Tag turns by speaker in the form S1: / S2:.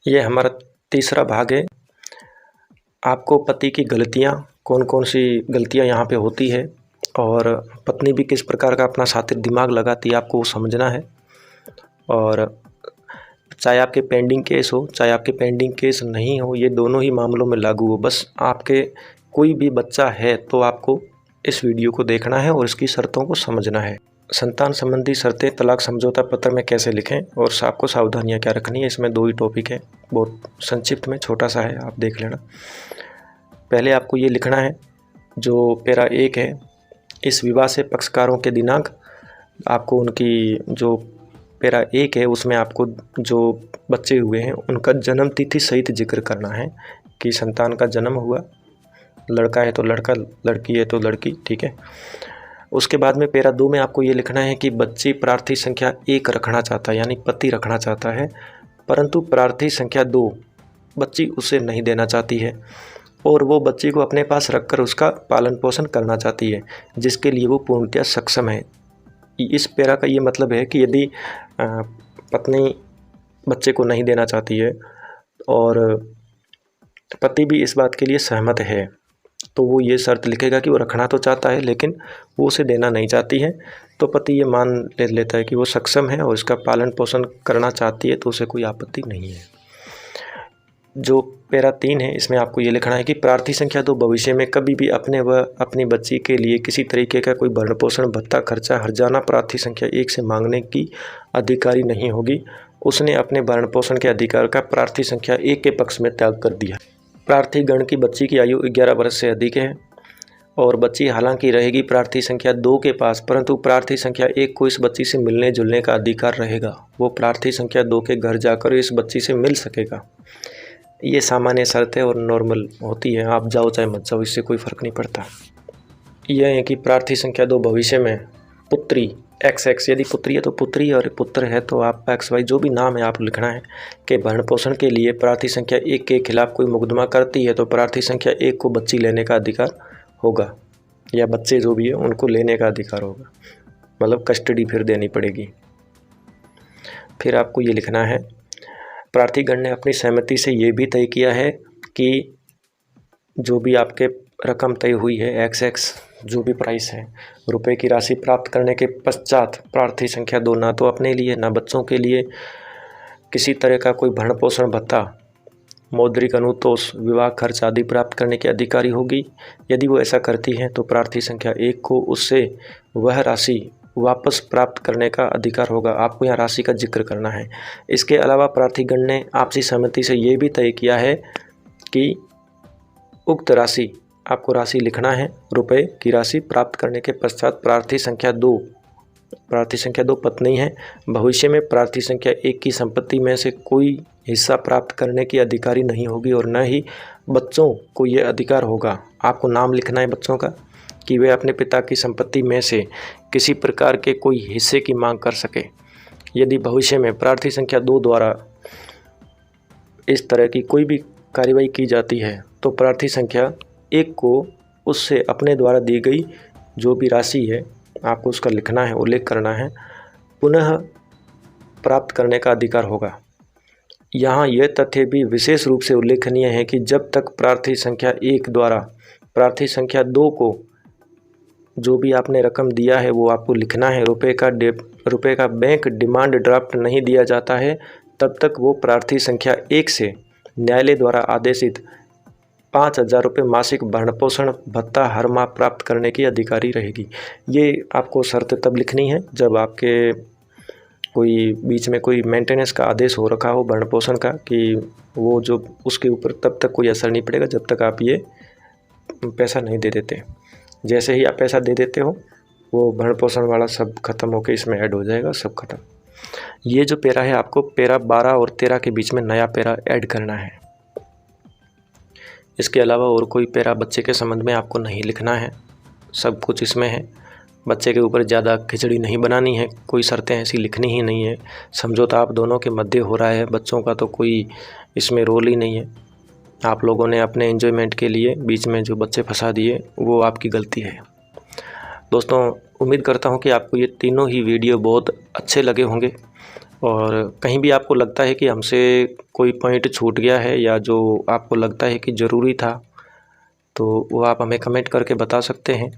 S1: ये हमारा तीसरा भाग है। आपको पति की गलतियाँ, कौन कौन सी गलतियाँ यहाँ पे होती है और पत्नी भी किस प्रकार का अपना शातिर दिमाग लगाती है, आपको वो समझना है। और चाहे आपके पेंडिंग केस हो, चाहे आपके पेंडिंग केस नहीं हो, ये दोनों ही मामलों में लागू हो। बस आपके कोई भी बच्चा है तो आपको इस वीडियो को देखना है और इसकी शर्तों को समझना है। संतान संबंधी शर्तें तलाक समझौता पत्र में कैसे लिखें और आपको सावधानियां क्या रखनी है, इसमें 2 ही टॉपिक है। बहुत संक्षिप्त में छोटा सा है, आप देख लेना। पहले आपको ये लिखना है, जो पैरा 1 है, इस विवाह से पक्षकारों के दिनांक, आपको उनकी जो पैरा 1 है उसमें आपको जो बच्चे हुए हैं उनका जन्म तिथि सहित जिक्र करना है कि संतान का जन्म हुआ, लड़का है तो लड़का, लड़की है तो लड़की, ठीक है। उसके बाद में पैरा 2 में आपको ये लिखना है कि बच्ची प्रार्थी संख्या 1 रखना चाहता है, यानी पति रखना चाहता है, परंतु प्रार्थी संख्या 2 बच्ची उसे नहीं देना चाहती है और वो बच्ची को अपने पास रखकर उसका पालन पोषण करना चाहती है, जिसके लिए वो पूर्णतः सक्षम है। इस पैरा का ये मतलब है कि यदि पत्नी बच्चे को नहीं देना चाहती है और पति भी इस बात के लिए सहमत है, तो वो ये शर्त लिखेगा कि वो रखना तो चाहता है लेकिन वो उसे देना नहीं चाहती है, तो पति ये मान लेता है कि वो सक्षम है और इसका पालन पोषण करना चाहती है, तो उसे कोई आपत्ति नहीं है। जो पैरा 3 है, इसमें आपको ये लिखना है कि प्रार्थी संख्या 2 भविष्य में कभी भी अपने व अपनी बच्ची के लिए किसी तरीके का कोई भरण पोषण भत्ता खर्चा हर्जाना प्रार्थी संख्या 1 से मांगने की अधिकारी नहीं होगी। उसने अपने भरण पोषण के अधिकार का प्रार्थी संख्या 1 के पक्ष में त्याग कर दिया। प्रार्थी गण की बच्ची की आयु 11 वर्ष से अधिक है और बच्ची हालांकि रहेगी प्रार्थी संख्या 2 के पास, परंतु प्रार्थी संख्या 1 को इस बच्ची से मिलने जुलने का अधिकार रहेगा। वो प्रार्थी संख्या 2 के घर जाकर इस बच्ची से मिल सकेगा। ये सामान्य शर्त है और नॉर्मल होती है, आप जाओ चाहे मत जाओ, इससे कोई फ़र्क नहीं पड़ता। यह है कि प्रार्थी संख्या 2 भविष्य में पुत्री XX, यदि पुत्री है तो पुत्री और पुत्र है तो आप XY जो भी नाम है आप लिखना है, कि भरण पोषण के लिए प्रार्थी संख्या 1 के खिलाफ कोई मुकदमा करती है तो प्रार्थी संख्या 1 को बच्ची लेने का अधिकार होगा, या बच्चे जो भी है उनको लेने का अधिकार होगा, मतलब कस्टडी फिर देनी पड़ेगी। फिर आपको ये लिखना है, प्रार्थीगण ने अपनी सहमति से ये भी तय किया है कि जो भी आपके रकम तय हुई है XX, जो भी प्राइस है, रुपए की राशि प्राप्त करने के पश्चात प्रार्थी संख्या 2 ना तो अपने लिए ना बच्चों के लिए किसी तरह का कोई भरण पोषण भत्ता, मौद्रिक अनुतोष, विवाह खर्च आदि प्राप्त करने की अधिकारी होगी। यदि वो ऐसा करती है तो प्रार्थी संख्या 1 को उससे वह राशि वापस प्राप्त करने का अधिकार होगा। आपको यहाँ राशि का जिक्र करना है। इसके अलावा प्रार्थीगण ने आपसी सहमति से ये भी तय किया है कि उक्त राशि, आपको राशि लिखना है, रुपए की राशि प्राप्त करने के पश्चात प्रार्थी संख्या 2 पत्नी है, भविष्य में प्रार्थी संख्या 1 की संपत्ति में से कोई हिस्सा प्राप्त करने की अधिकारी नहीं होगी और न ही बच्चों को ये अधिकार होगा। आपको नाम लिखना है बच्चों का कि वे अपने पिता की संपत्ति में से किसी प्रकार के कोई हिस्से की मांग कर सके। यदि भविष्य में प्रार्थी संख्या 2 द्वारा इस तरह की कोई भी कार्रवाई की जाती है तो प्रार्थी संख्या 1 को उससे अपने द्वारा दी गई जो भी राशि है, आपको उसका लिखना है, उल्लेख करना है, पुनः प्राप्त करने का अधिकार होगा। यहाँ यह तथ्य भी विशेष रूप से उल्लेखनीय है कि जब तक प्रार्थी संख्या 1 द्वारा प्रार्थी संख्या 2 को जो भी आपने रकम दिया है वो आपको लिखना है, रुपए का बैंक डिमांड ड्राफ्ट नहीं दिया जाता है, तब तक वो प्रार्थी संख्या 1 से न्यायालय द्वारा आदेशित 5,000 रुपये मासिक भरण पोषण भत्ता हर माह प्राप्त करने की अधिकारी रहेगी। ये आपको शर्त तब लिखनी है जब आपके कोई बीच में कोई मेंटेनेंस का आदेश हो रखा हो भरण पोषण का, कि वो जो उसके ऊपर तब तक कोई असर नहीं पड़ेगा जब तक आप ये पैसा नहीं दे देते। जैसे ही आप पैसा दे देते हो वो भरण पोषण वाला सब खत्म होकर इसमें ऐड हो जाएगा, सब खत्म। ये जो पैरा है, आपको पैरा 12 और 13 के बीच में नया पैरा ऐड करना है। इसके अलावा और कोई पैरा बच्चे के संबंध में आपको नहीं लिखना है, सब कुछ इसमें है। बच्चे के ऊपर ज़्यादा खिचड़ी नहीं बनानी है, कोई शर्तें ऐसी लिखनी ही नहीं है। समझौता आप दोनों के मध्य हो रहा है, बच्चों का तो कोई इसमें रोल ही नहीं है। आप लोगों ने अपने एंजॉयमेंट के लिए बीच में जो बच्चे फंसा दिए वो आपकी गलती है। दोस्तों, उम्मीद करता हूँ कि आपको ये तीनों ही वीडियो बहुत अच्छे लगे होंगे और कहीं भी आपको लगता है कि हमसे कोई पॉइंट छूट गया है या जो आपको लगता है कि ज़रूरी था, तो वो आप हमें कमेंट करके बता सकते हैं।